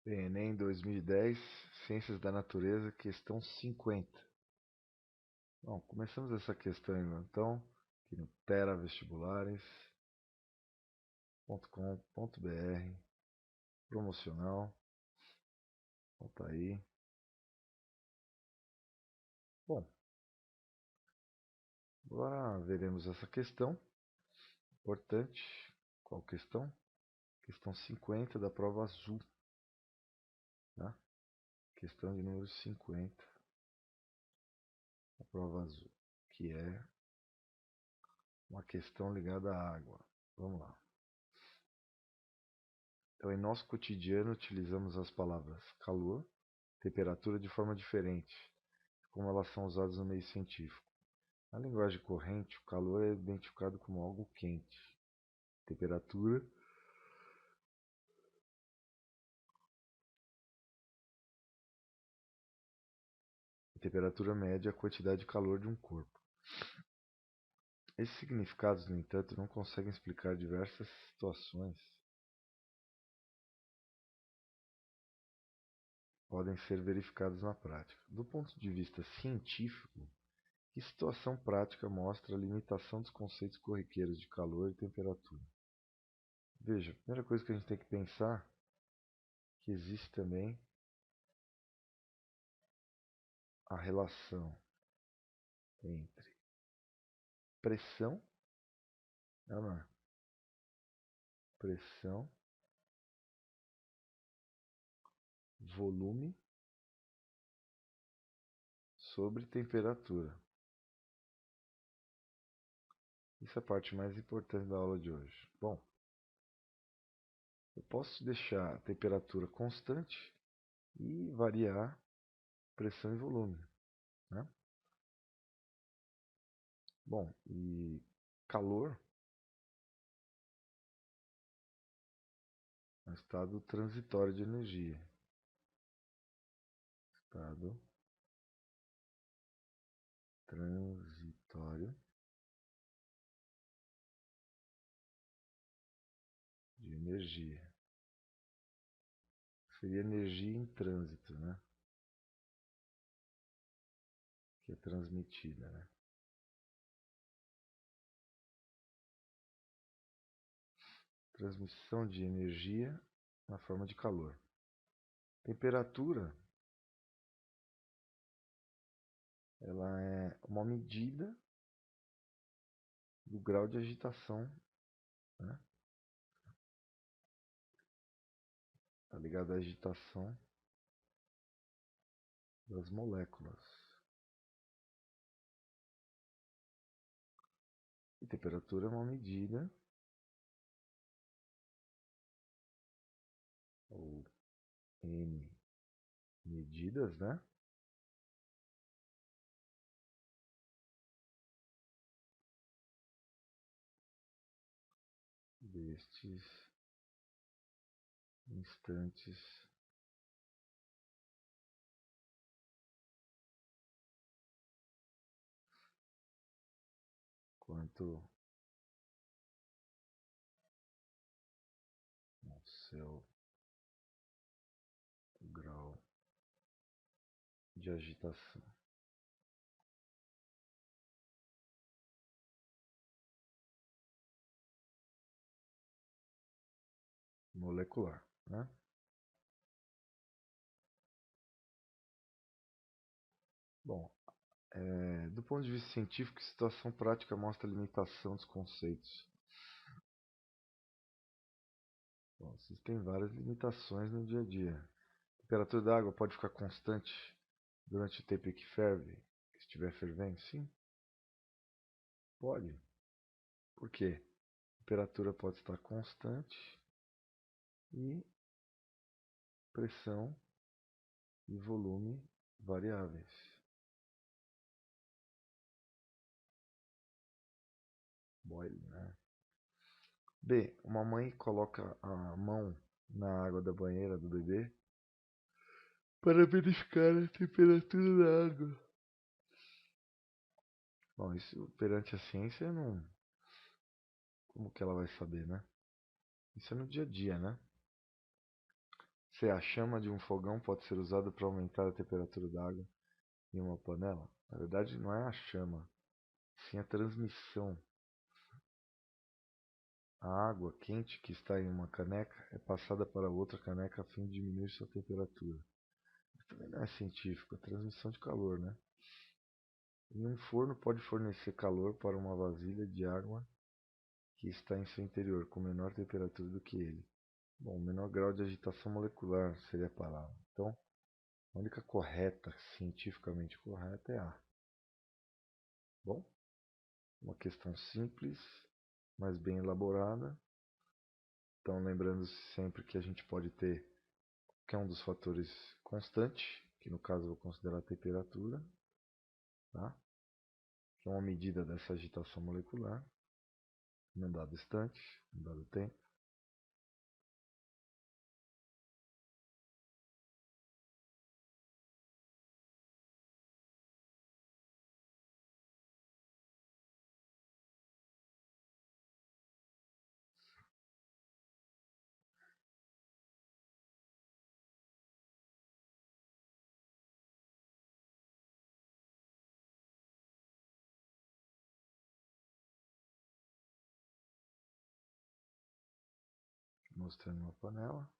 ENEM 2010, Ciências da Natureza, questão 50. Bom, começamos essa questão então, aqui no teravestibulares.com.br, promocional, então tá aí. Bom, agora veremos essa questão, importante. Qual questão? Questão 50 da prova azul, tá? Questão de número 50, da prova azul, que é uma questão ligada à água. Vamos lá. Então, em nosso cotidiano, utilizamos as palavras calor, temperatura de forma diferente, como elas são usadas no meio científico. Na linguagem corrente, o calor é identificado como algo quente. Temperatura média é a quantidade de calor de um corpo. Esses significados, no entanto, não conseguem explicar diversas situações. Podem ser verificadas na prática. Do ponto de vista científico, que situação prática mostra a limitação dos conceitos corriqueiros de calor e temperatura? Veja, a primeira coisa que a gente tem que pensar é que existe também a relação entre pressão, não é? Pressão, volume sobre temperatura. Isso é a parte mais importante da aula de hoje. Bom, eu posso deixar a temperatura constante e variar pressão e volume, né? Bom, e calor é um estado transitório de energia. Estado transitório de energia. Seria energia em trânsito, né? Que é transmitida, né? Transmissão de energia na forma de calor. Temperatura, ela é uma medida do grau de agitação, né? Está ligado à agitação das moléculas. E temperatura é uma medida, ou N medidas, né? Destes instantes quanto ao seu grau de agitação molecular, né? Bom, do ponto de vista científico, a situação prática mostra a limitação dos conceitos. Bom, existem várias limitações no dia a dia. A temperatura da água pode ficar constante durante o tempo em que ferve, que estiver fervendo? Sim, pode. Por quê? A temperatura pode estar constante e pressão e volume variáveis. Boiling, né? B. Uma mãe coloca a mão na água da banheira do bebê para verificar a temperatura da água. Bom, isso perante a ciência não... Como que ela vai saber, né? Isso é no dia a dia, né? Se a chama de um fogão pode ser usada para aumentar a temperatura da água em uma panela. Na verdade, não é a chama, sim a transmissão. A água quente que está em uma caneca é passada para outra caneca a fim de diminuir sua temperatura. Mas também não é científico, é transmissão de calor, né? E um forno pode fornecer calor para uma vasilha de água que está em seu interior, com menor temperatura do que ele. Bom, menor grau de agitação molecular seria a palavra. Então, a única correta, cientificamente correta, é A. Bom, uma questão simples, mas bem elaborada. Então, lembrando-se sempre que a gente pode ter qualquer um dos fatores constante, que no caso eu vou considerar a temperatura, tá? Que é uma medida dessa agitação molecular, num dado instante, num dado tempo. Mostrando uma panela.